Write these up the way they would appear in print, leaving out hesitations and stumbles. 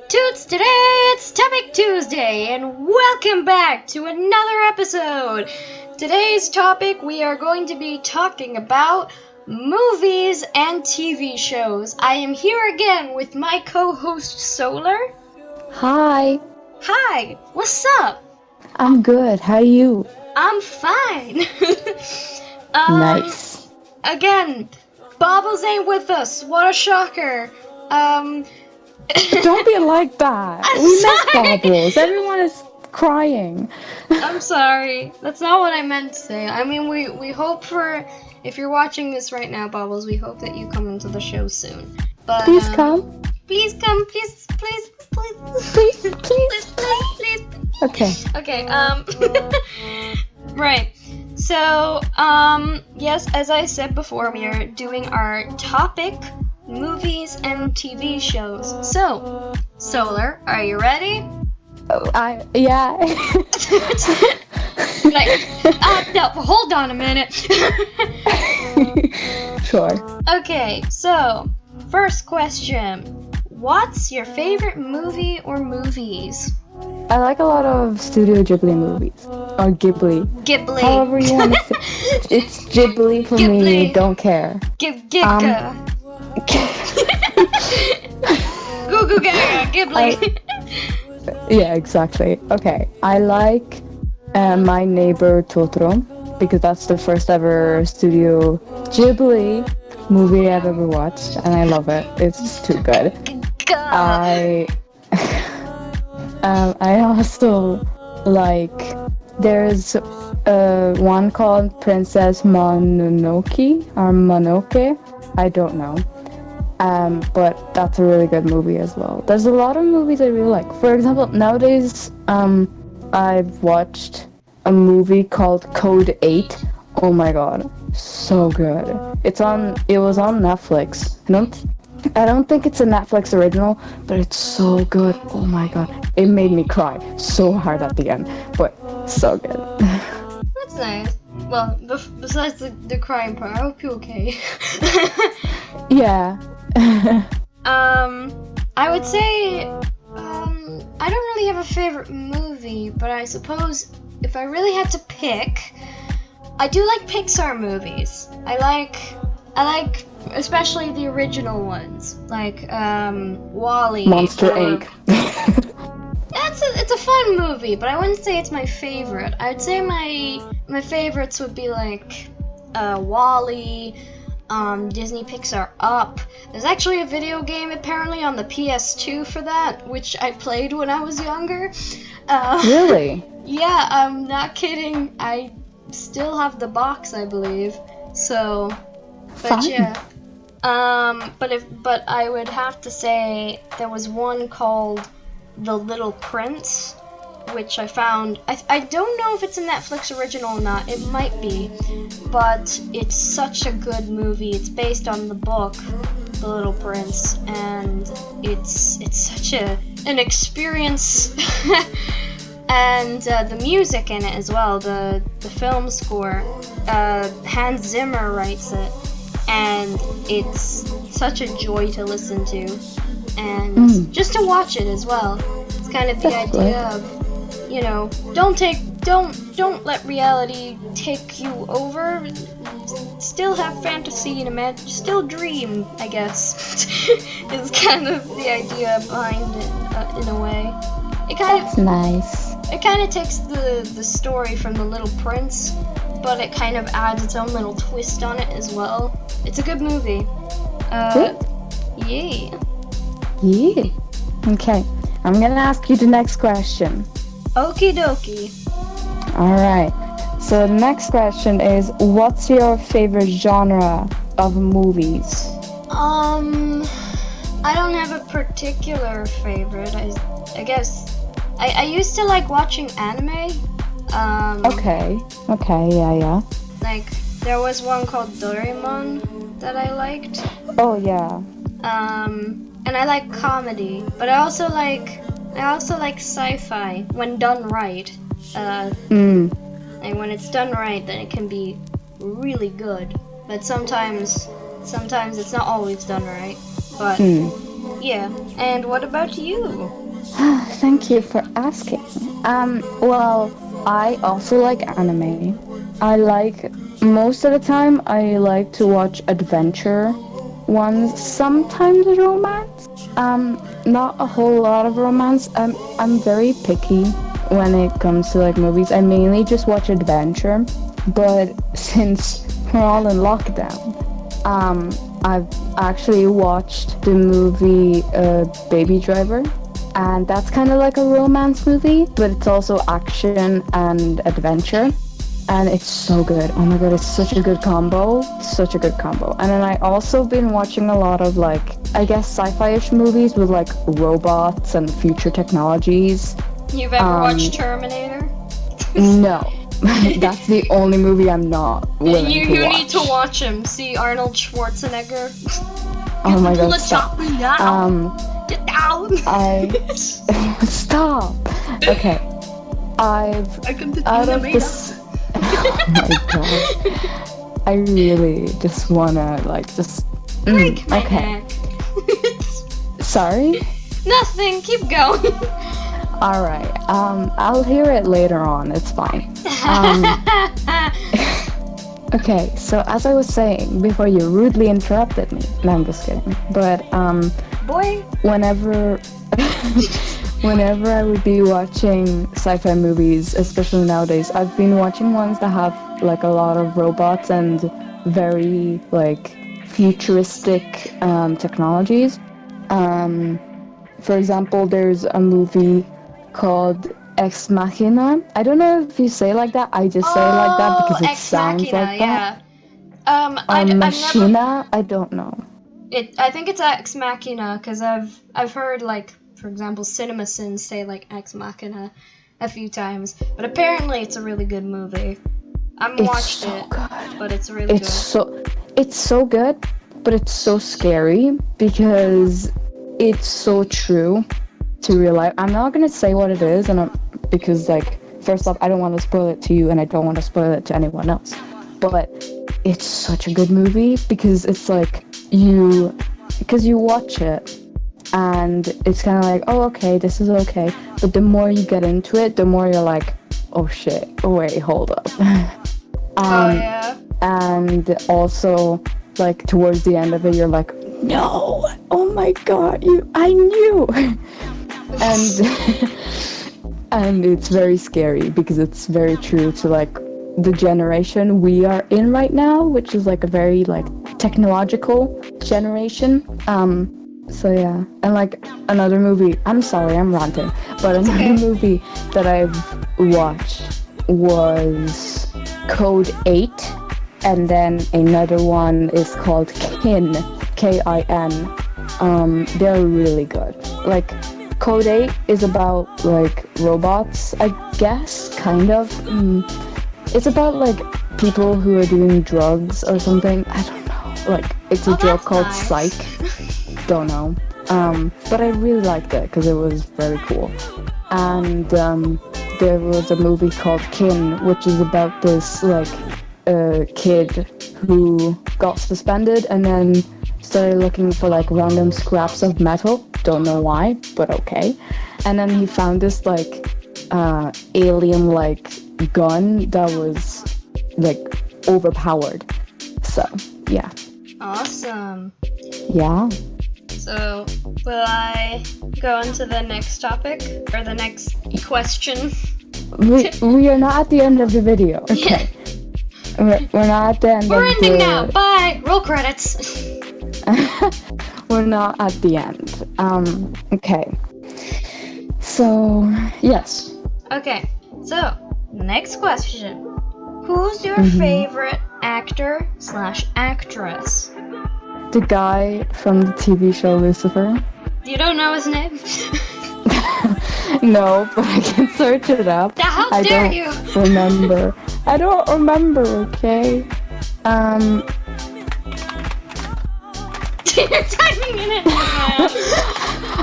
Toots! Today it's Topic Tuesday, and welcome back to another episode. Today's topic, we are going to be talking about movies and TV shows. I am here again with my co-host Solar. Hi. Hi, what's up? I'm good. How are you? I'm fine. Nice. Again, Bobbles ain't with us. What a shocker. Don't be like that. I'm We miss sorry. Bobbles. Everyone is crying. I'm sorry. That's not what I meant to say. I mean, we hope for, if you're watching this right now, Bobbles, we hope that you come into the show soon. But Please come. Please come. Please. Okay. Okay. Right. So, yes, as I said before, we are doing our topic, movies and TV shows. So, Solar, are you ready? Yeah. No, hold on a minute. Sure. Okay, so, first question. What's your favorite movie or movies? I like a lot of Studio Ghibli movies. Or Ghibli. Ghibli. However you want to say it. It's Ghibli for Ghibli. me. Don't care. Gibka. Goo goo gaga. Ghibli. Yeah, exactly. Okay. I like My Neighbor Totoro because that's the first ever Studio Ghibli movie I've ever watched, and I love it. It's too good. I also like, there's one called Princess Mononoke or Monoke. I don't know. But that's a really good movie as well. There's a lot of movies I really like. For example, nowadays, I've watched a movie called Code 8. Oh my god, so good. It was on Netflix. I don't think it's a Netflix original, but it's so good. Oh my god, it made me cry so hard at the end, but so good. That's nice. Well, besides the crying part, I hope you're okay. Yeah. I would say, I don't really have a favorite movie, but I suppose if I really had to pick, I do like Pixar movies. I like especially the original ones, like WALL-E. Monster Inc. It's a fun movie, but I wouldn't say it's my favorite. I'd say my favorites would be like WALL-E, Disney Pixar Up. There's actually a video game apparently on the PS2 for that, which I played when I was younger. Really? Yeah, I'm not kidding. I still have the box, I believe. So, but Fun. yeah. But I would have to say there was one called The Little Prince, which I found. I don't know if it's a Netflix original or not. It might be, but it's such a good movie. It's based on the book The Little Prince, and it's such an experience. And the music in it as well, the film score, Hans Zimmer writes it, and it's such a joy to listen to, and just to watch it as well. It's kind of the idea of, you know, don't let reality take you over. Still have fantasy and still dream, I guess. Is kind of the idea behind it in a way. That's nice. It kind of takes the story from The Little Prince, but it kind of adds its own little twist on it as well. It's a good movie. Good. Yeah. Yeah. Okay. I'm gonna ask you the next question. Okie dokie. Alright. So the next question is, what's your favorite genre of movies? I don't have a particular favorite. I guess I used to like watching anime. Okay, yeah. Like, there was one called Doraemon that I liked. Oh, yeah. And I like comedy, but I also like sci-fi when done right. And when it's done right, then it can be really good. But sometimes it's not always done right. But Yeah. And what about you? Thank you for asking. Well, I also like anime. I like most of the time I like to watch adventure ones, sometimes romance. Not a whole lot of romance. I'm very picky when it comes to like movies. I mainly just watch adventure, but since we're all in lockdown, I've actually watched the movie Baby Driver, and that's kind of like a romance movie, but it's also action and adventure, and it's so good. Oh my god, it's such a good combo, such a good combo. And then I also been watching a lot of like, I guess, sci-fi-ish movies with like robots and future technologies. You've ever watched Terminator? No. That's the only movie I'm not willing you to watch. You need to watch him. See Arnold Schwarzenegger. Oh my god, stop. Get down. Stop. Okay. Out of this. Oh my god. I really just wanna like just. Break my okay. neck. Sorry? Nothing. Keep going. All right. I'll hear it later on. It's fine. Okay, so as I was saying before you rudely interrupted me. No, I'm just kidding. But boy, whenever I would be watching sci-fi movies, especially nowadays, I've been watching ones that have like a lot of robots and very like futuristic technologies. For example, there's a movie called Ex Machina. I don't know if you say it like that. I just say it like that because it sounds Machina, like that. Machina, I don't know. I think it's Ex Machina because I've heard like, for example, CinemaSins say like Ex Machina a few times, but apparently it's a really good movie. I haven't watched it, but it's really good. It's so good, but it's so scary because it's so true to real life. I'm not gonna say what it is, because like, first off, I don't want to spoil it to you, and I don't want to spoil it to anyone else. But it's such a good movie because it's like you watch it, and it's kind of like, oh, okay, this is okay. But the more you get into it, the more you're like, oh shit, oh wait, hold up. Oh yeah. And also, like towards the end of it, you're like, no, oh my god, I knew. And it's very scary because it's very true to like the generation we are in right now, which is like a very like technological generation. So yeah, and like another movie, I'm sorry, I'm ranting, but another movie that I've watched was Code 8, and then another one is called Kin, Kin. They're really good. Like, Code 8 is about like robots, I guess, kind of. It's about like people who are doing drugs or something. I don't know. Like, it's a drug called Psych. Don't know. But I really liked it because it was very cool. And there was a movie called Kin, which is about this like kid who got suspended and then started looking for like random scraps of metal. Don't know why, but okay. And then he found this like alien like gun that was like overpowered. So yeah. Awesome. Yeah. So will I go on to the next topic or the next question? We are not at the end of the video. Okay. We're not at the end. We're ending now. Bye. Roll credits. We're not at the end. Okay. So, yes. Okay. So, next question. Who's your favorite actor/actress? The guy from the TV show Lucifer. You don't know his name? No, but I can search it up. How dare you? I don't remember, okay? You're typing in it now.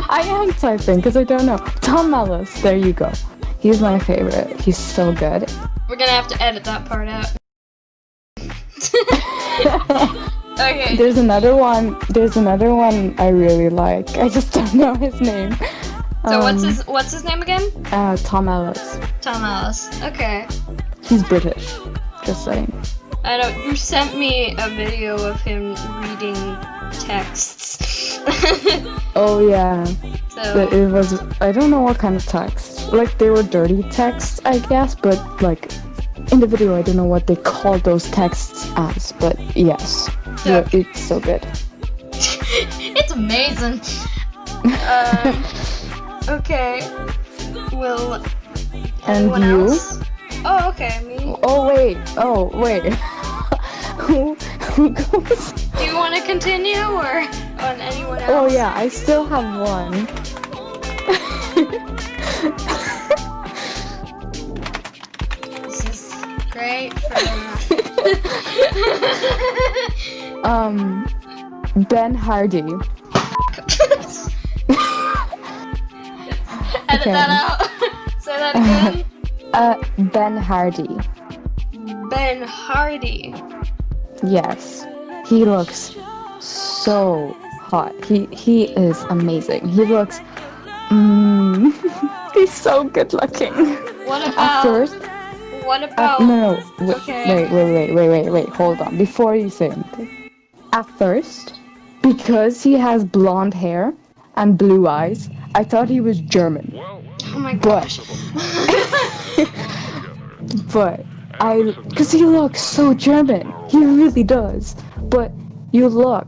I am typing because I don't know. Tom Ellis, there you go. He's my favorite. He's so good. We're gonna have to edit that part out. Okay. There's another one I really like. I just don't know his name. So what's his name again? Tom Ellis. Tom Ellis. Okay. He's British. Just saying. I know you sent me a video of him reading texts. Oh yeah. So But it was, I don't know what kind of text. Like they were dirty texts, I guess, but like in the video I don't know what they called those texts as, but yes. Yeah. It's so good. it's amazing. Okay. Will And anyone you? else? Oh, okay, me. Oh wait. Who goes? Do you want to continue or on anyone else? Oh yeah, I still have one. This is great for Ben Hardy. Edit that out. Say that again. Ben Hardy. Ben Hardy. Yes. He looks so hot. He is amazing. He looks he's so good looking. What At about? first, What about? no. Okay. Wait. Hold on. Before you say anything. At first, because he has blonde hair and blue eyes, I thought he was German. Oh my gosh. But because he looks so German, he really does. But you look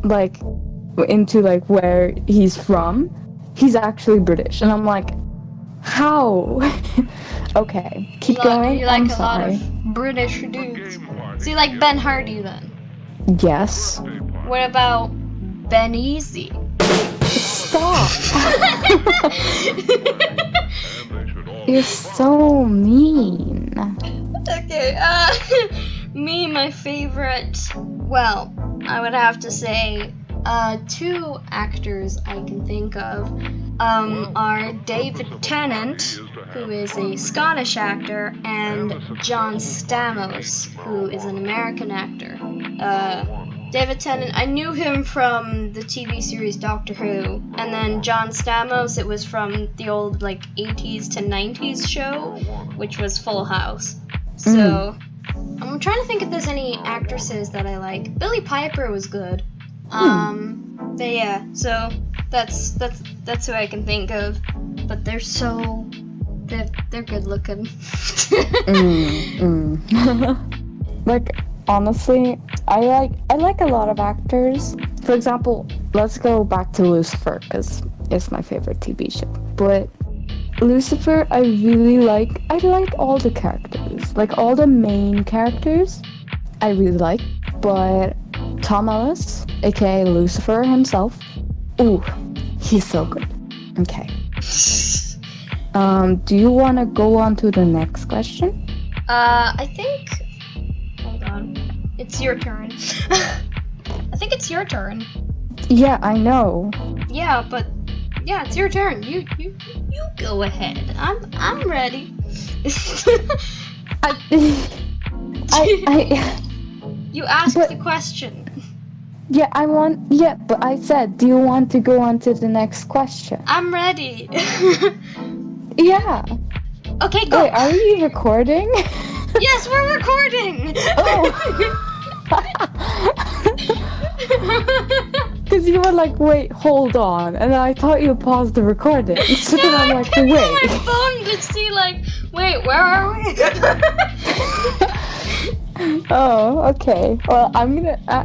like into like where he's from, he's actually British, and I'm like, how? Okay, keep going. You like I'm a sorry. lot of British dudes. So you like Ben Hardy then? Yes. What about Ben Easy? Stop. You're so mean. Okay, me, my favorite, well, I would have to say, two actors I can think of, are David Tennant, who is a Scottish actor, and John Stamos, who is an American actor. David Tennant, I knew him from the TV series Doctor Who, and then John Stamos, it was from the old, like, 80s to 90s show, which was Full House. So, I'm trying to think if there's any actresses that I like. Billie Piper was good. But yeah, so that's who I can think of. But they're good looking. Like honestly, I like a lot of actors. For example, let's go back to Lucifer because it's my favorite TV show. But Lucifer, I like all the characters, like all the main characters. I really like, but Tom Ellis, aka Lucifer himself, ooh, he's so good. Okay. Do you want to go on to the next question? I think. Hold on. It's your turn. I think it's your turn. Yeah, I know. Yeah, but yeah, it's your turn. You go ahead. I'm ready. You asked the question. Yeah, but I said, do you want to go on to the next question? I'm ready. Yeah. Okay, go. Wait, are we recording? Yes, we're recording. Oh. Because you were like, wait, hold on. And I thought you paused the recording. So then I'm like, I wait. my phone to see, like, wait, where are we? Oh, okay. Well,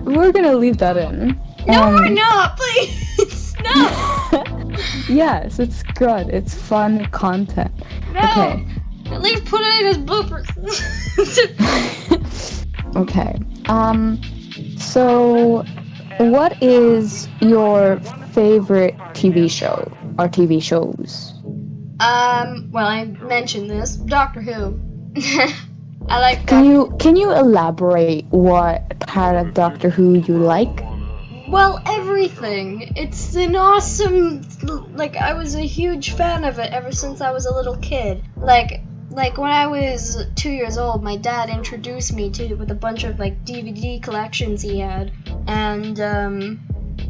we're gonna leave that in. No, we're not, please. No. Yes, it's good. It's fun content. No. Okay. At least put it in as bloopers. Okay. So what is your favorite TV show or TV shows? Well, I mentioned this. Doctor Who. I like Can you elaborate what part of Doctor Who you like? Well, everything. It's an awesome, like, I was a huge fan of it ever since I was a little kid. Like, like when I was 2 years old, my dad introduced me to with a bunch of like DVD collections he had, and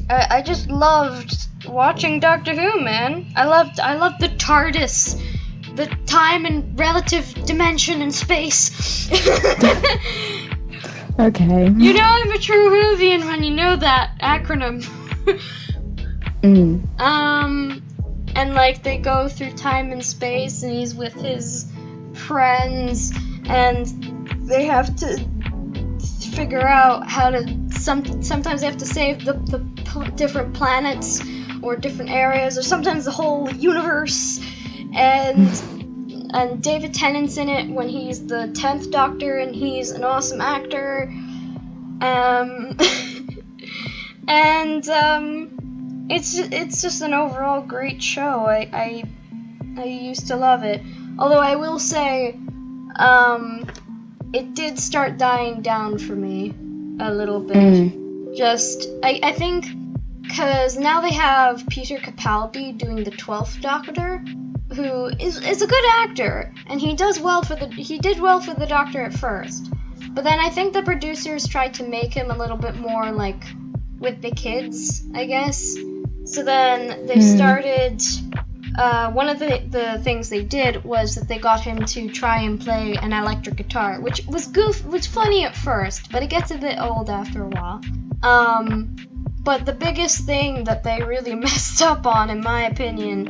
I just loved watching Doctor Who, man. I loved the TARDIS, the time and relative dimension and space. Okay. You know I'm a true Whovian when you know that acronym. And like they go through time and space, and he's with his friends, and they have to figure out how to. Sometimes they have to save the different planets or different areas, or sometimes the whole universe. And David Tennant's in it when he's the 10th Doctor, and he's an awesome actor. It's just an overall great show. I used to love it. Although I will say, it did start dying down for me a little bit. Just, I think, because now they have Peter Capaldi doing the 12th Doctor, who is a good actor, and he did well for the Doctor at first. But then I think the producers tried to make him a little bit more like with the kids, I guess. So then they started. One of the things they did was that they got him to try and play an electric guitar, which was funny at first, but it gets a bit old after a while. But the biggest thing that they really messed up on, in my opinion,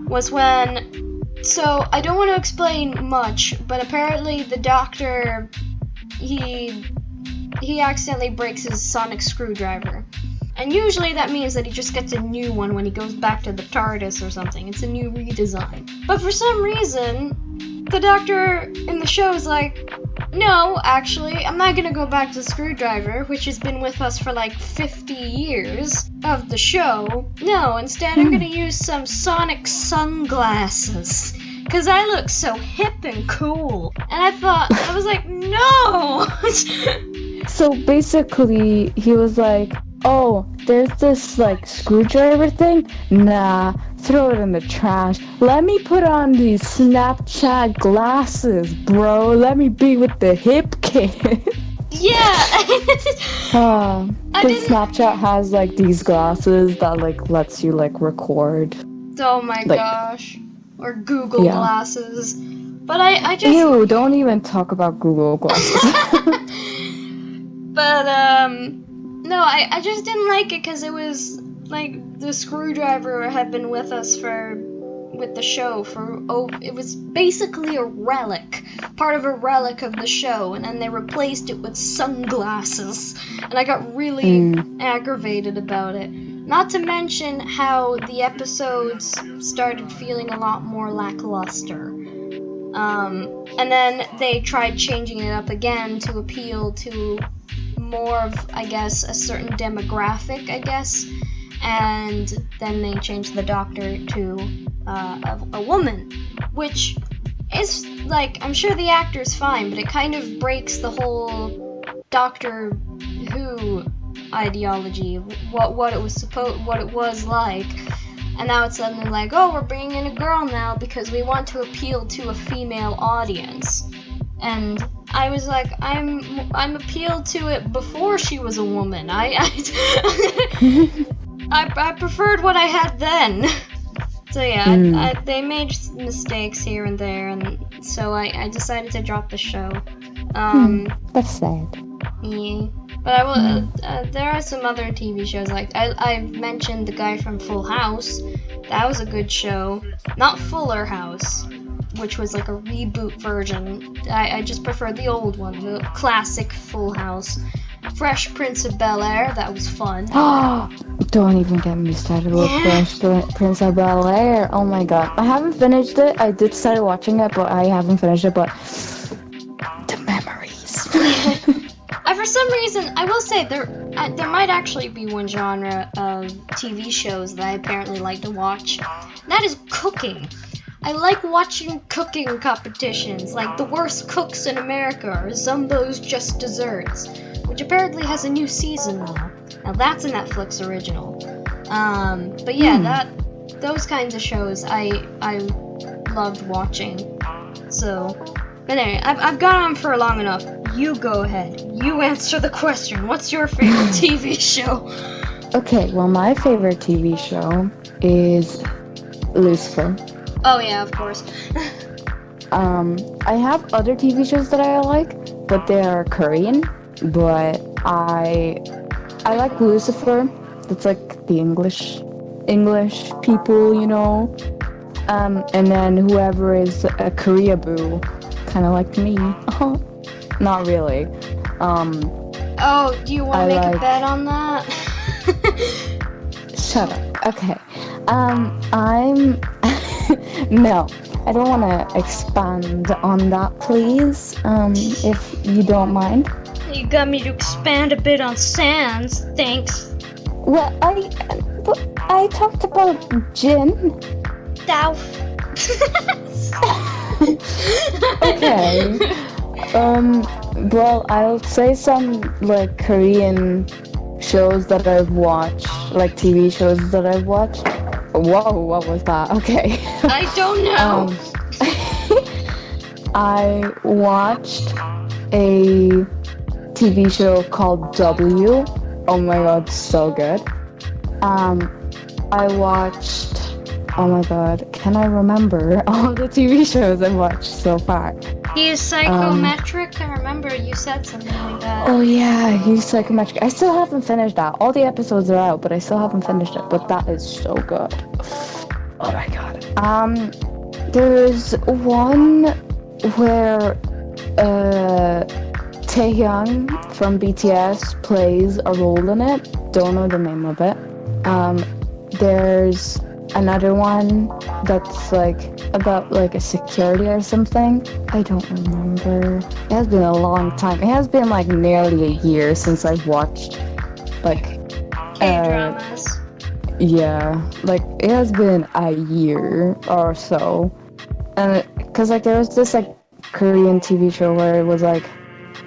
was when. So I don't want to explain much, but apparently the Doctor, he accidentally breaks his sonic screwdriver. And usually that means that he just gets a new one when he goes back to the TARDIS or something. It's a new redesign. But for some reason, the Doctor in the show is like, no, actually, I'm not gonna go back to the screwdriver, which has been with us for like 50 years of the show. No, instead I'm gonna use some sonic sunglasses, because I look so hip and cool. And I was like, no! So basically, he was like, oh, there's this like screwdriver thing? Nah, throw it in the trash. Let me put on these Snapchat glasses, bro. Let me be with the hip kid. Yeah. Because Snapchat has like these glasses that like lets you like record. Oh my gosh. Or Google glasses. But I just... Ew, don't even talk about Google glasses. But, no, I just didn't like it because it was, like, the screwdriver had been with us with the show it was basically a relic, part of a relic of the show, and then they replaced it with sunglasses, and I got really aggravated about it. Not to mention how the episodes started feeling a lot more lackluster. And then they tried changing it up again to appeal to more of, I guess, a certain demographic, I guess, and then they changed the Doctor to a woman, which is, like, I'm sure the actor's fine, but it kind of breaks the whole Doctor Who ideology, what it was like, and now it's suddenly like, oh, we're bringing in a girl now because we want to appeal to a female audience. And I was like, I'm appealed to it before she was a woman. I preferred what I had then. So yeah, they made mistakes here and there, and so I decided to drop the show. That's sad. Yeah, but I will. There are some other TV shows like I mentioned the guy from Full House. That was a good show. Not Fuller House, which was like a reboot version. I just prefer the old one, the classic Full House. Fresh Prince of Bel-Air, that was fun. Don't even get me started with Fresh Prince of Bel-Air. Oh my god. I haven't finished it. I did start watching it, but I haven't finished it, but the memories. For some reason, I will say there might actually be one genre of TV shows that I apparently like to watch. That is cooking. I like watching cooking competitions, like The Worst Cooks in America or Zumbo's Just Desserts, which apparently has a new season now. Now that's a Netflix original. But yeah, those kinds of shows I loved watching. So, but anyway, I've gone on for long enough. You go ahead. You answer the question. What's your favorite TV show? Okay, well, my favorite TV show is Lucifer. Oh yeah, of course. I have other TV shows that I like, but they are Korean. But I like Lucifer. That's like the English people, you know. And then whoever is a Korea boo, kind of like me. Not really. Oh, do you want to make a bet on that? Shut up. Okay. I'm no. I don't want to expand on that, please. If you don't mind. You got me to expand a bit on Sans. Thanks. Well, I talked about Jin. Ow. Okay. Well, I'll say some like Korean shows that I've watched, like TV shows that I've watched. Whoa, what was that? Okay. I don't know. I watched a TV show called W. Oh my god, so good. I watched, oh my god, can I remember all the TV shows I've watched so far? He is psychometric. I remember you said something like that. Oh yeah, he's psychometric. I still haven't finished that. All the episodes are out, but I still haven't finished it. But that is so good. Oh my god. There's one where Taehyung from BTS plays a role in it. Don't know the name of it. There's another one that's like about like a security or something. I don't remember. It has been a long time. It has been like nearly a year since I've watched like K-dramas. Yeah, like it has been a year or so. And because like there was this like Korean TV show where it was like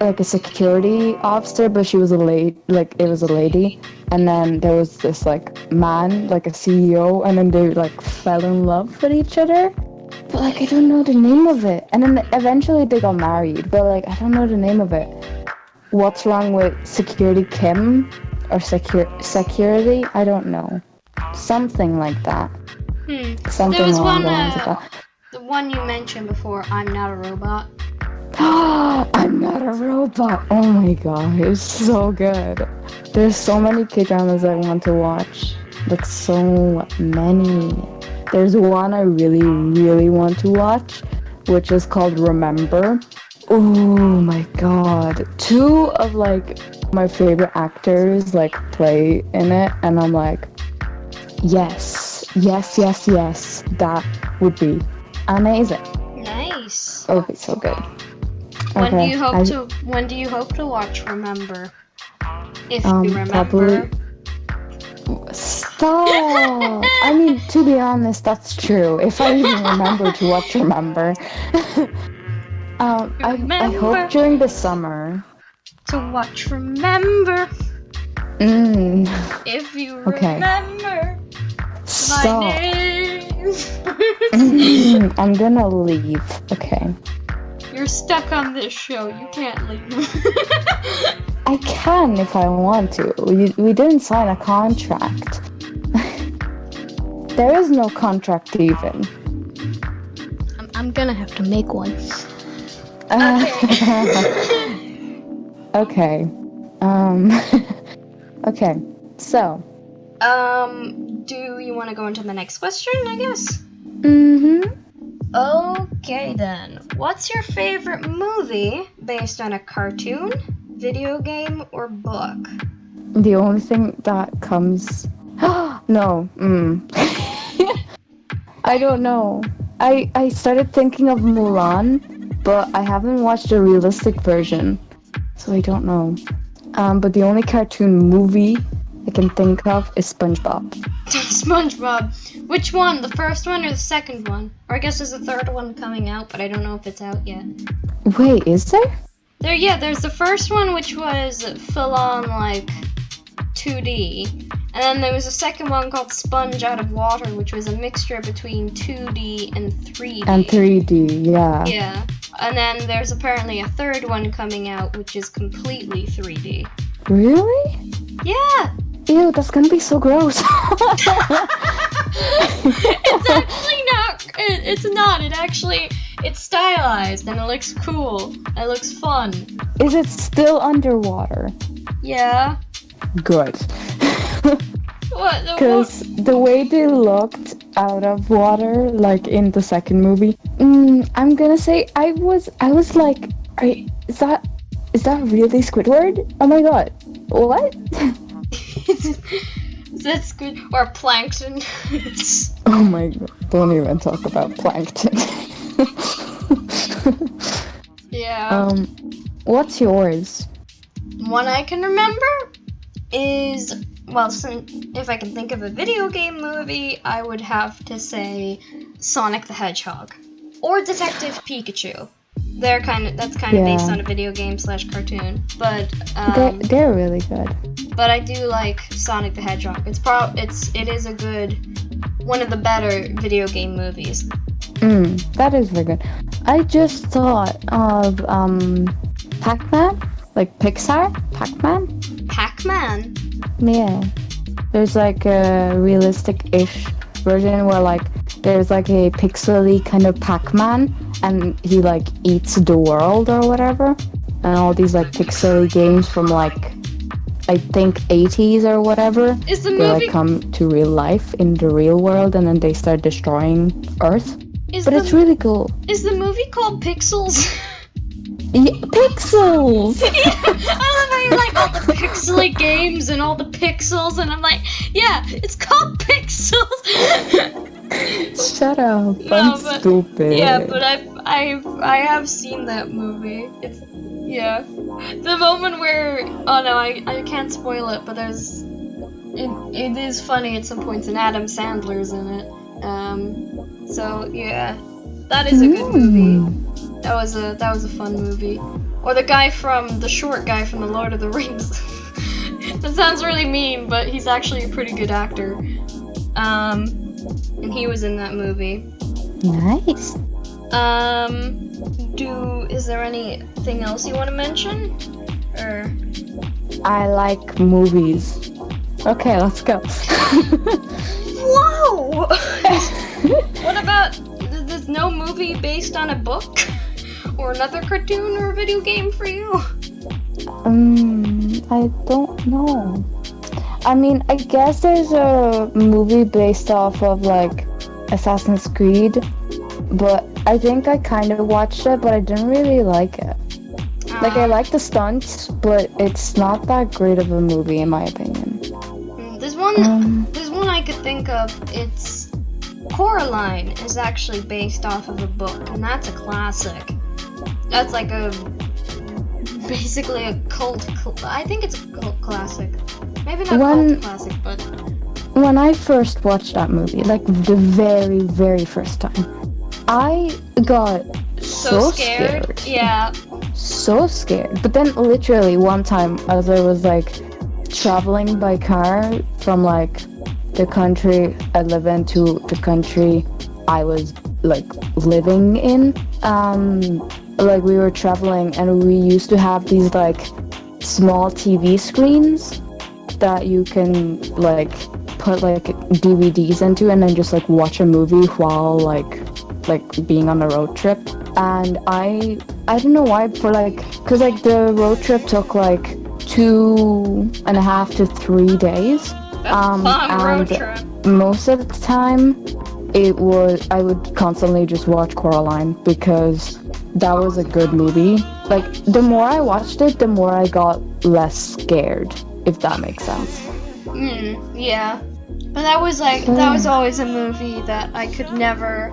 a security officer, but she was a lady, like it was a lady, and then there was this like man, like a CEO, and then they like fell in love with each other, but like I don't know the name of it, and then eventually they got married, but like I don't know the name of it. What's wrong with Security Kim or security? I don't know, something like that. Something There was along one, the lines of that. the one you mentioned before, I'm Not a Robot. I'm not a robot. Oh my god, it's so good. There's so many K-dramas I want to watch, but so many. There's one I really, really want to watch, which is called Remember. Oh my god. Two of like my favorite actors like play in it, and I'm like, yes, that would be amazing. Nice. It would be so good. When do you hope to watch Remember? If you remember. Probably. Stop! I mean, to be honest, that's true. If I even remember to watch Remember. I hope during the summer. To watch Remember. If you remember. Stop. My name. I'm gonna leave. Okay. You're stuck on this show. You can't leave. I can if I want to. We didn't sign a contract. There is no contract even. I'm gonna have to make one. Okay. Okay. So. Do you want to go into the next question, I guess? Okay then. What's your favorite movie based on a cartoon, video game, or book? The only thing that comes... No. I don't know. I started thinking of Mulan, but I haven't watched a realistic version, so I don't know. But the only cartoon movie I can think of is SpongeBob. SpongeBob. Which one? The first one or the second one? Or I guess there's a third one coming out, but I don't know if it's out yet. Wait, is there? There's the first one, which was full on like 2D, And then there was a second one called Sponge Out of Water, which was a mixture between 2D and 3D. And 3D, yeah. Yeah. And then there's apparently a third one coming out, which is completely 3D. Really? Yeah! Ew, that's gonna be so gross. It's actually not. It's not. It's stylized and it looks cool. It looks fun. Is it still underwater? Yeah. Good. What? Because the way they looked out of water, like in the second movie, I'm gonna say I was like, is that really Squidward? Oh my god, what? Is that squid or plankton? Oh my god, don't even talk about plankton. Yeah. What's yours? One I can remember is, well, if I can think of a video game movie, I would have to say Sonic the Hedgehog or Detective Pikachu. That's kind of based on a video game / cartoon, but they're really good. But I do like Sonic the Hedgehog. It is a good, one of the better video game movies. That is very good. I just thought of Pac-Man, like Pixar, Pac-Man. Pac-Man? Yeah. There's like a realistic-ish version where like there's like a pixely kind of Pac-Man and he like eats the world or whatever. And all these like pixely games from like I think 80s or whatever. Is the they movie like come to real life in the real world and then they start destroying Earth. But it's really cool. Is the movie called Pixels? Yeah, Pixels! Yeah, I love how you're like all the pixely games and all the pixels, and I'm like, yeah, it's called Pixels. Shut up! No, I'm but, stupid. Yeah, but I have seen that movie. It's the moment where I can't spoil it, but it is funny at some points, and Adam Sandler's in it. So yeah, that is a good movie. That was a fun movie. Or the short guy from the Lord of the Rings. That sounds really mean, but he's actually a pretty good actor. And he was in that movie. Nice. Is there anything else you want to mention? Or I like movies. Okay, let's go. Whoa! What about there's no movie based on a book? Or another cartoon or video game for you? I don't know. I mean, I guess there's a movie based off of like Assassin's Creed, but I think I kind of watched it, but I didn't really like it. Like I like the stunts, but it's not that great of a movie in my opinion. There's one I could think of. It's Coraline is actually based off of a book, and that's a classic. That's like basically a cult. I think it's a cult classic. Maybe not cult classic, but when I first watched that movie, like the very, very first time, I got so scared. Yeah. So scared. But then literally one time as I was like traveling by car from like the country I live in to the country I was like living in, like we were traveling and we used to have these like small TV screens that you can like put like DVDs into and then just like watch a movie while like being on a road trip. And I don't know why, for like, cause like the road trip took like 2.5 to 3 days. That's a long road trip. Most of the time I would constantly just watch Coraline because that was a good movie. Like the more I watched it, the more I got less scared, if that makes sense. Yeah. But that was always a movie that I could never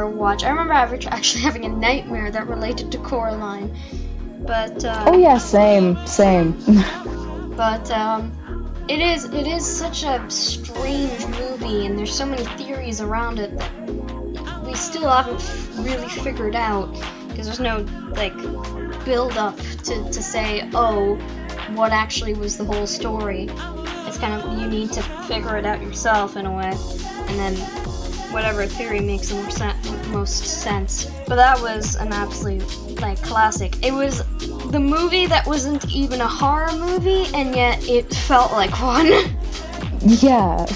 watch. I remember actually having a nightmare that related to Coraline. But oh yeah, same. But it is such a strange movie, and there's so many theories around it that we still haven't really figured out, because there's no like build up to say, oh, what actually was the whole story. It's kind of, you need to figure it out yourself in a way, and then whatever theory makes the most sense. But that was an absolute, like, classic. It was the movie that wasn't even a horror movie, and yet it felt like one. Yeah.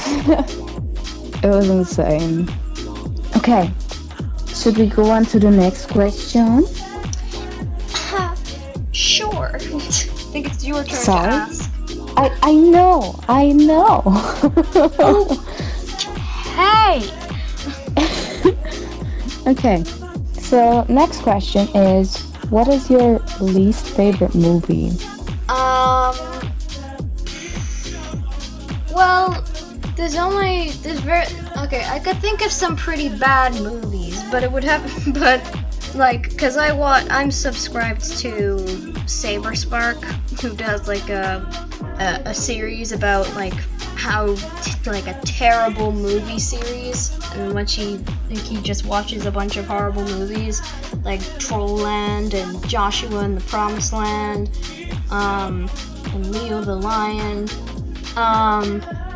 It was insane. Okay. Should we go on to the next question? Sure. I think it's your turn Sorry? to ask. I know. Hey! Okay. So next question is, what is your least favorite movie? Well, I could think of some pretty bad movies, but it would have, cause I'm subscribed to Saberspark, who does like a series about like how like a terrible movie series, in which he just watches a bunch of horrible movies like Trollland and Joshua and the Promised Land, and Leo the Lion.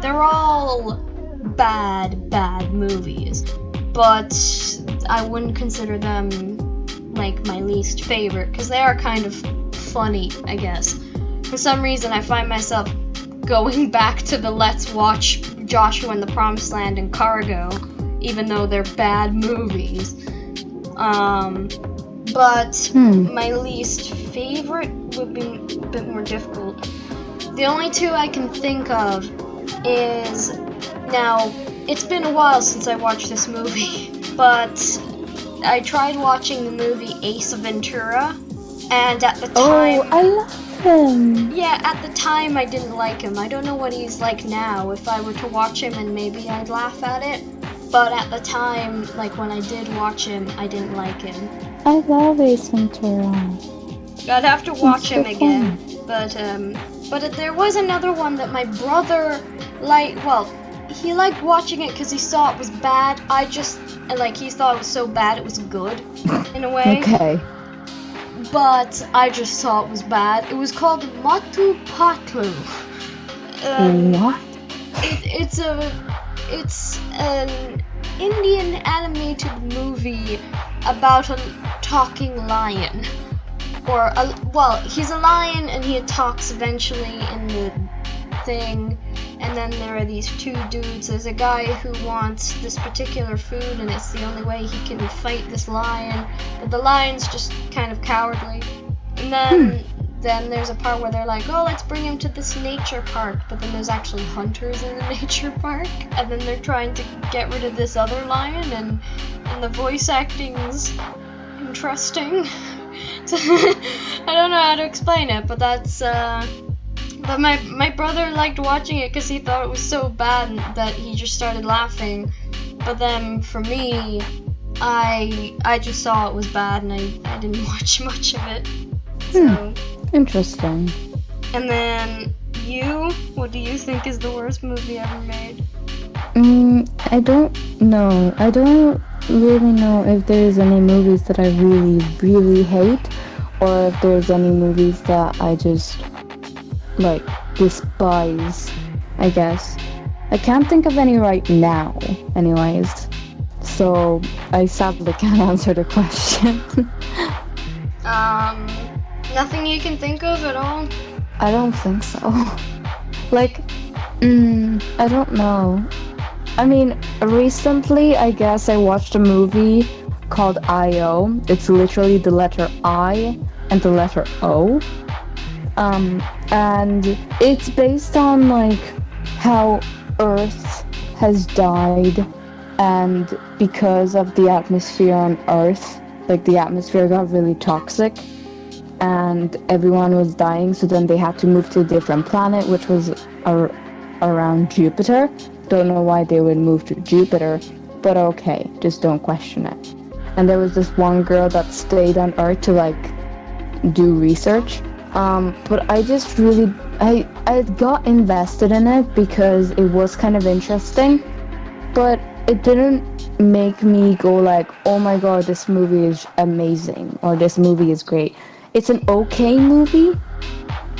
They're all bad movies, but I wouldn't consider them like my least favorite, because they are kind of funny, I guess. For some reason, I find myself going back to the Let's Watch Joshua and the Promised Land and Cargo, even though they're bad movies. But my least favorite would be a bit more difficult. The only two I can think of is, now, it's been a while since I watched this movie, but I tried watching the movie Ace Ventura, and at the time... Oh, I love him! Yeah, at the time I didn't like him. I don't know what he's like now. If I were to watch him, and maybe I'd laugh at it, but at the time, like when I did watch him, I didn't like him. I love Ace Ventura. I'd have to watch him so again, but there was another one that my brother liked. Well, he liked watching it because he saw it was bad. He thought it was so bad it was good, in a way. Okay. But I just saw it was bad. It was called Matu Patlu. What? It's an Indian animated movie about a talking lion. He's a lion and he talks eventually in the thing, and then there are these two dudes. There's a guy who wants this particular food, and it's the only way he can fight this lion, but the lion's just kind of cowardly. And then there's a part where they're like, oh, let's bring him to this nature park, but then there's actually hunters in the nature park, and then they're trying to get rid of this other lion, and the voice acting's interesting. I don't know how to explain it, but that's but my brother liked watching it because he thought it was so bad that he just started laughing. But then for me, I just saw it was bad, and I didn't watch much of it. So Interesting. And then what do you think is the worst movie ever made? I don't know. I don't really know if there's any movies that I really, really hate, or if there's any movies that I just, like, despise, I guess. I can't think of any right now, anyways. So, I sadly can't answer the question. Nothing you can think of at all? I don't think so. Like, I don't know. I mean, recently, I guess I watched a movie called I.O. It's literally the letter I and the letter O. And it's based on, like, how Earth has died, and because of the atmosphere on Earth, like, the atmosphere got really toxic, and everyone was dying, so then they had to move to a different planet, which was around Jupiter. Don't know why they would move to Jupiter, but okay, just don't question it. And there was this one girl that stayed on Earth to, like, do research. But I just really, I got invested in it because it was kind of interesting, but it didn't make me go like, oh my god, this movie is amazing, or this movie is great. It's an okay movie.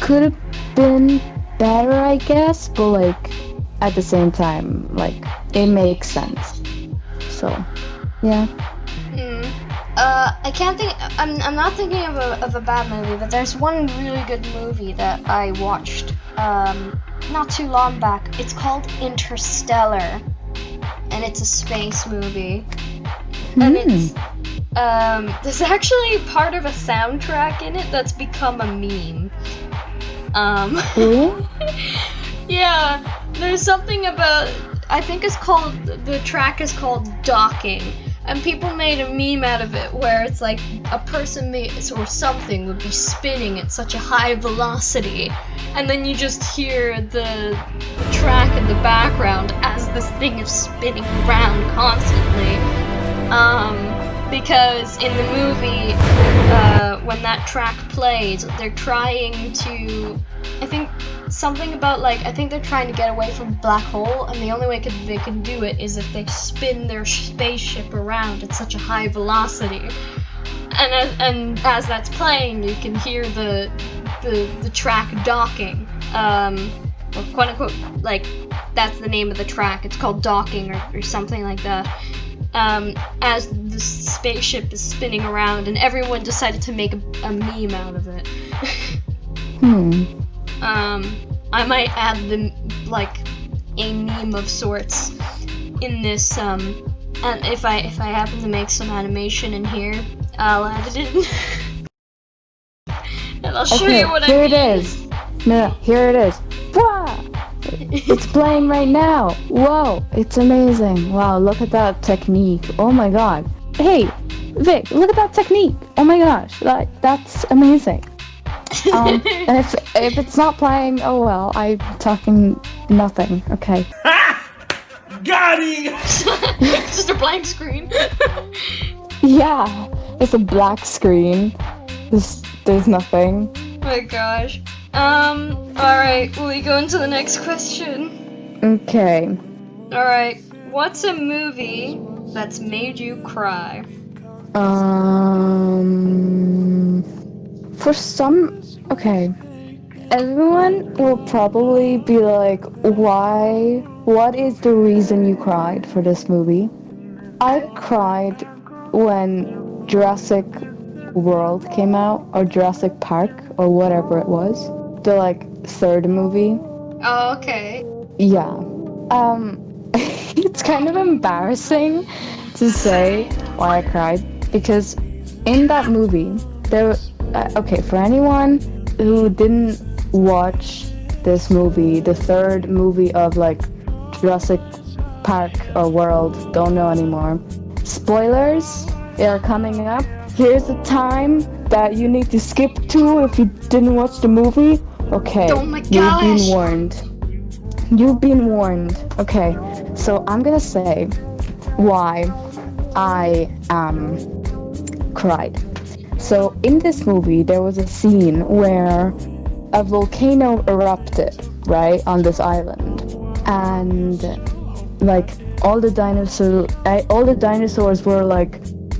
Could have been better, I guess, but like at the same time, like it makes sense. So, yeah. I can't think. I'm not thinking of a bad movie, but there's one really good movie that I watched not too long back. It's called Interstellar, and it's a space movie. And it's there's actually part of a soundtrack in it that's become a meme. Really? Yeah, there's something about, I think it's called, the track is called Docking, and people made a meme out of it where it's like a person or something would be spinning at such a high velocity, and then you just hear the track in the background as this thing is spinning around constantly. Because in the movie, when that track plays, they're trying to, I think something about like, I think they're trying to get away from a black hole, and the only way they can do it is if they spin their spaceship around at such a high velocity. And as that's playing, you can hear the track Docking, or quote unquote, like that's the name of the track. It's called Docking or something like that. As the spaceship is spinning around, and everyone decided to make a meme out of it. I might add a meme of sorts in this, and if I happen to make some animation in here, I'll add it in. And I'll show you what I mean. Here it is. No, here it is. Wow! It's playing right now. Whoa, it's amazing. Wow, look at that technique. Oh my god. Hey, Vic, look at that technique. Oh my gosh, that's amazing. And if it's not playing, oh well, I'm talking nothing. Okay. Got him! It's just a blank screen. Yeah, it's a black screen. There's nothing. Oh my gosh. Alright, will we go into the next question? Okay. Alright, what's a movie that's made you cry? For some, okay. Everyone will probably be like, why? What is the reason you cried for this movie? I cried when Jurassic World came out, or Jurassic Park, or whatever it was. The third movie. Oh, okay. Yeah. It's kind of embarrassing to say why I cried, because in that movie, okay, for anyone who didn't watch this movie, the third movie of Jurassic Park or World, don't know anymore. Spoilers are coming up. Here's the time that you need to skip to if you didn't watch the movie. Okay, oh my gosh. You've been warned. You've been warned. Okay, so I'm gonna say why I cried. So in this movie, there was a scene where a volcano erupted, right, on this island, and all the dinosaurs were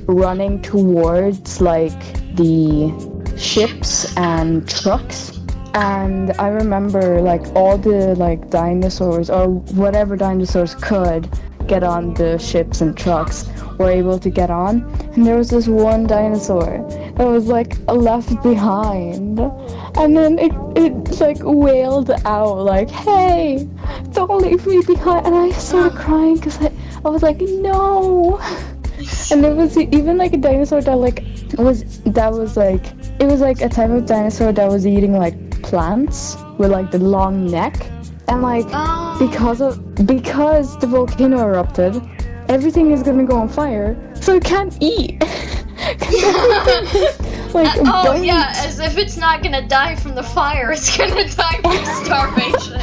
running towards the ships and trucks. And I remember all the dinosaurs, or whatever dinosaurs could get on the ships and trucks, were able to get on. And there was this one dinosaur that was left behind, and then it wailed out hey, don't leave me behind. And I started crying because I was no. And there was even a dinosaur that it was a type of dinosaur that was eating plants with the long neck, and because the volcano erupted, everything is gonna go on fire, so it can't eat. Oh yeah, as if it's not gonna die from the fire, it's gonna die from starvation.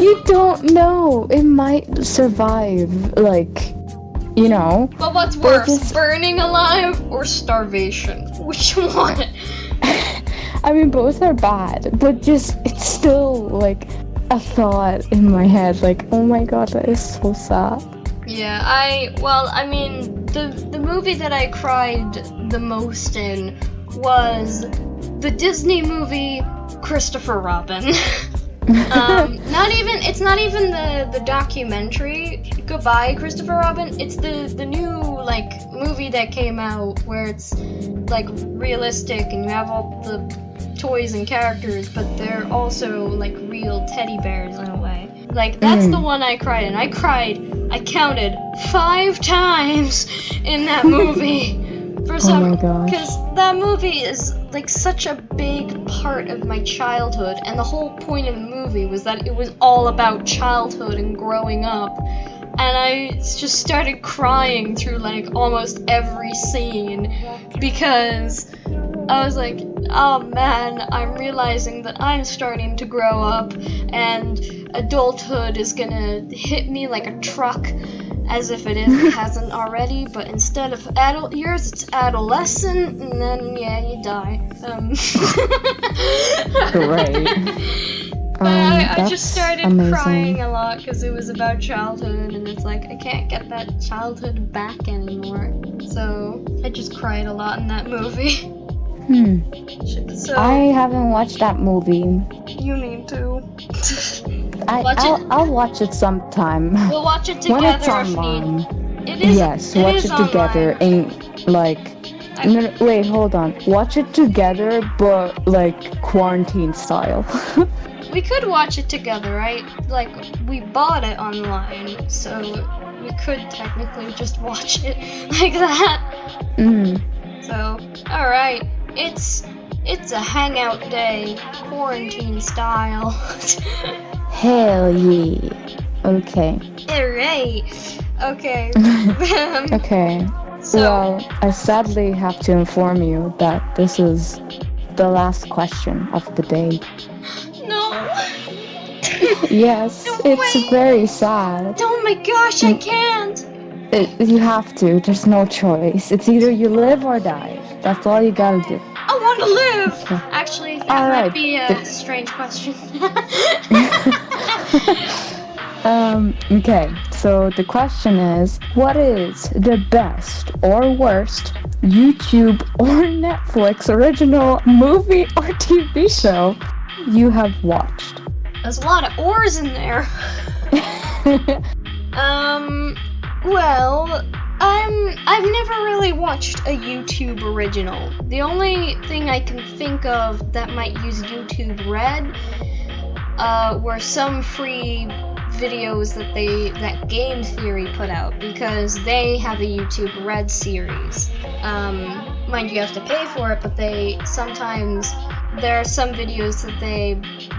You don't know, it might survive, you know. But what's worse, burning alive or starvation? Which one? I mean, both are bad, but it's still a thought in my head, oh my god, that is so sad. Yeah, the movie that I cried the most in was the Disney movie Christopher Robin. It's not even the documentary Goodbye Christopher Robin. It's the new like movie that came out where it's like realistic and you have all the toys and characters, but they're also like real teddy bears in a way. Like that's the one I cried in. I counted 5 times in that movie. Because that movie is like such a big part of my childhood, and the whole point of the movie was that it was all about childhood and growing up, and I just started crying through like almost every scene because I was like, oh man, I'm realizing that I'm starting to grow up and adulthood is gonna hit me like a truck. As if it hasn't already, but instead of adult years, it's adolescent, and then you die. Great. But I just started amazing. crying a lot because it was about childhood, and it's like I can't get that childhood back anymore. So I just cried a lot in that movie. So I haven't watched that movie. you need to. I'll watch it sometime. We'll watch it together when it's if online. need. It is. Yes, it watch is it together online. in like. No, wait, hold on. Watch it together, but like quarantine style. We could watch it together, right? Like, we bought it online, so we could technically just watch it like that. So, alright. It's a hangout day, quarantine style. Hell yeah. Okay. Alright. Okay. Okay. So, Well, I sadly have to inform you that this is the last question of the day. no. Yes, No it's way. very sad. Oh my gosh, I can't. You have to. There's no choice. It's either you live or die. That's all you gotta do. I want to live. Okay. Actually, that All might right. be a strange question. Okay, so the question is, what is the best or worst YouTube or Netflix original movie or TV show you have watched? There's a lot of oars in there. Well, I've never really watched a YouTube original. The only thing I can think of that might use YouTube Red were some free videos that Game Theory put out, because they have a YouTube Red series. Mind you, have to pay for it, but there are some videos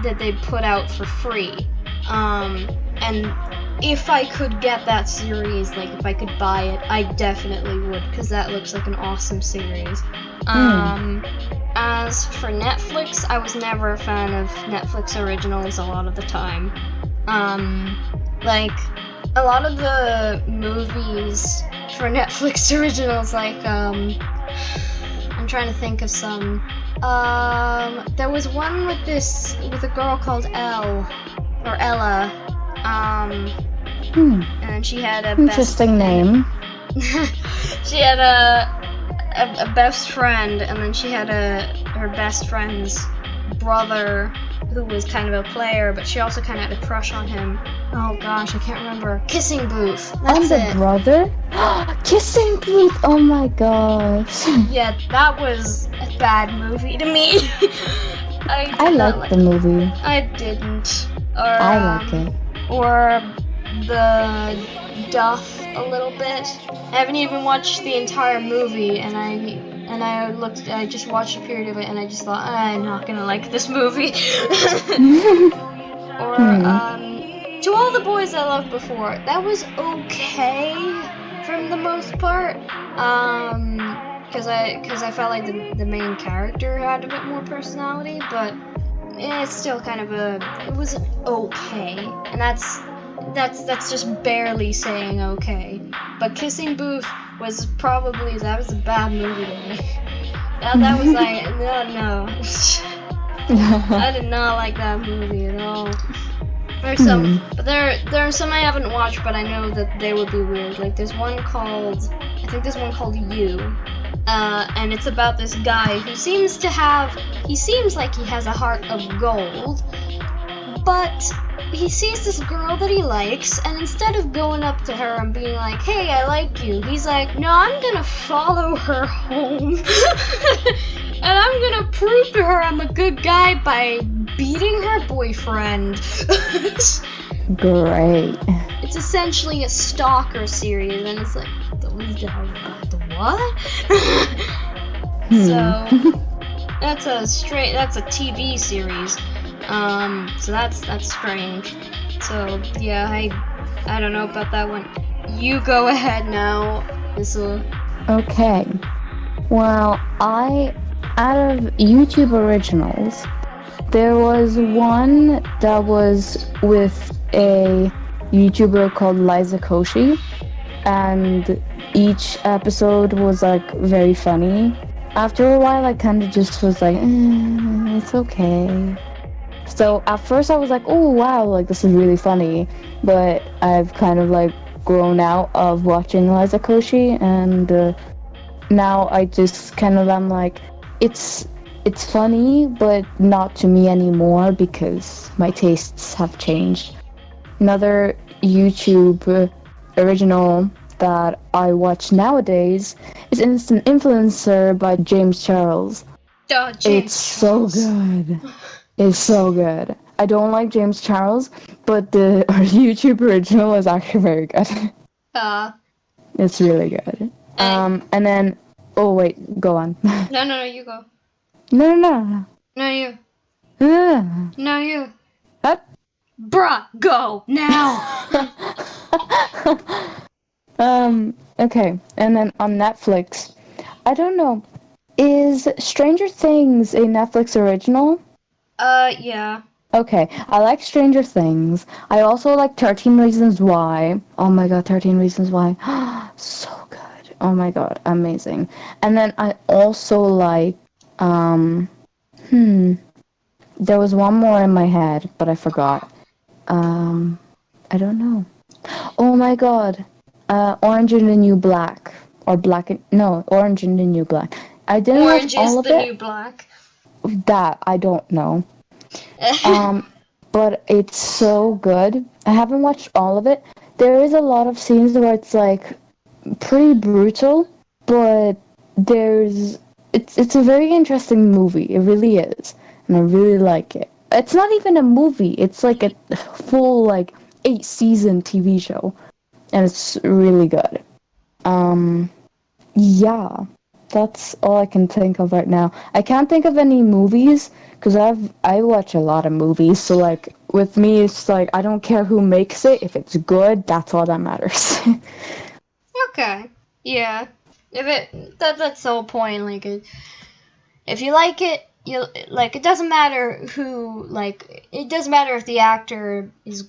that they put out for free. And if I could get that series, like if I could buy it, I definitely would, because that looks like an awesome series. As for Netflix, I was never a fan of Netflix originals a lot of the time. Like, a lot of the movies for Netflix originals, like, I'm trying to think of some. There was one with a girl called Ella. And she had a Interesting name. she had a best friend, and then she had her best friend's brother who was kind of a player, but she also kind of had a crush on him. Oh gosh, I can't remember. Kissing Booth. That's And the it. brother? Kissing Booth! Oh my gosh. Yeah, that was a bad movie to me. I liked the movie. I didn't. I like it. Or the Duff a little bit. I haven't even watched the entire movie, and I just watched a period of it, and I just thought, I'm not gonna like this movie. Or, To All the Boys I Loved Before, that was okay for the most part. Because I felt like the main character had a bit more personality, but it's still kind of it was okay, and that's just barely saying okay. But Kissing Booth was a bad movie to me. That was like no. I did not like that movie at all. There's some, but there are some I haven't watched, but I know that they would be weird. Like there's one called You, And it's about this guy who seems like he has a heart of gold, but he sees this girl that he likes, and instead of going up to her and being like, hey, I like you, he's like, no, I'm gonna follow her home, and I'm gonna prove to her I'm a good guy by beating her boyfriend. Great. It's essentially a stalker series, and it's like, the what? So that's a TV series. So that's strange. So yeah, I don't know about that one. You go ahead now. Okay. Well, out of YouTube originals, there was one that was with a YouTuber called Liza Koshy, and each episode was like very funny. After a while, I kind of just was like, it's okay. So at first I was like, oh wow, like this is really funny, but I've kind of like grown out of watching Liza Koshy, and now I just kind of am like, it's funny, but not to me anymore because my tastes have changed. Another YouTube original that I watch nowadays is Instant Influencer by James Charles. It's so good. It's so good. I don't like James Charles, but the YouTube original is actually very good. It's really good. And then, oh wait, go on. No, you go. No. No, you. Uh, No, you. What? Bruh, go now. Okay, and then on Netflix, I don't know, is Stranger Things a Netflix original? Yeah. Okay, I like Stranger Things. I also like 13 Reasons Why. Oh my god, 13 Reasons Why. So good. Oh my god, amazing. And then I also like, there was one more in my head, but I forgot. I don't know. Oh my god. Orange and the New Black. Or Orange and the New Black. I didn't watch all of it. Orange is the New Black. That, I don't know. But it's so good. I haven't watched all of it. There is a lot of scenes where it's like pretty brutal, but it's a very interesting movie. It really is, and I really like it. It's not even a movie. It's like a full 8-season TV show, and it's really good. Yeah, that's all I can think of right now. I can't think of any movies because I watch a lot of movies. So like with me, it's like I don't care who makes it. If it's good, that's all that matters. Okay. Yeah. That's the whole point. Like, if you like it, it doesn't matter who. Like, it doesn't matter if the actor is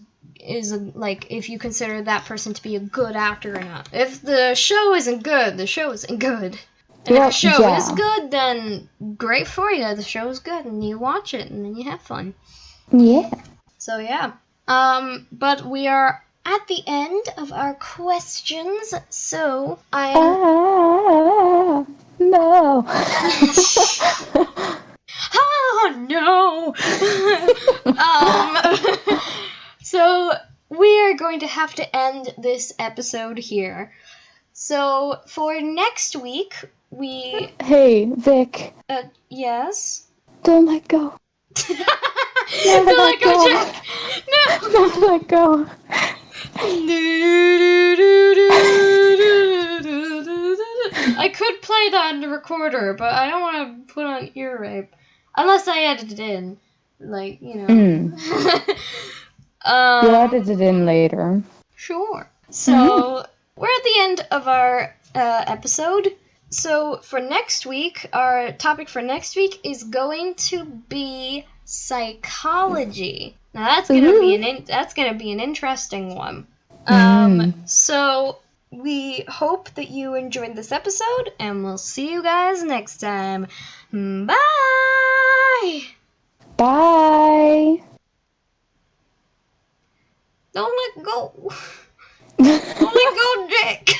like, if you consider that person to be a good actor or not. If the show isn't good, the show isn't good. And if the show is good, then great for you. The show is good, and you watch it, and then you have fun. Yeah. So yeah. But we are at the end of our questions, so No. Oh no. So we are going to have to end this episode here. So for next week, we... Hey, Vic. Yes? Don't let go. Don't let go, Jack! No! Don't let go. I could play that in the recorder, but I don't want to put on ear rape. Unless I edit it in. Like, you know. You'll edit it in later. Sure. So, we're at the end of our episode. So, for next week, our topic for next week is going to be psychology. Now, that's gonna be an interesting one. So, we hope that you enjoyed this episode, and we'll see you guys next time. Bye! Bye! Don't let go! Don't let go, Dick!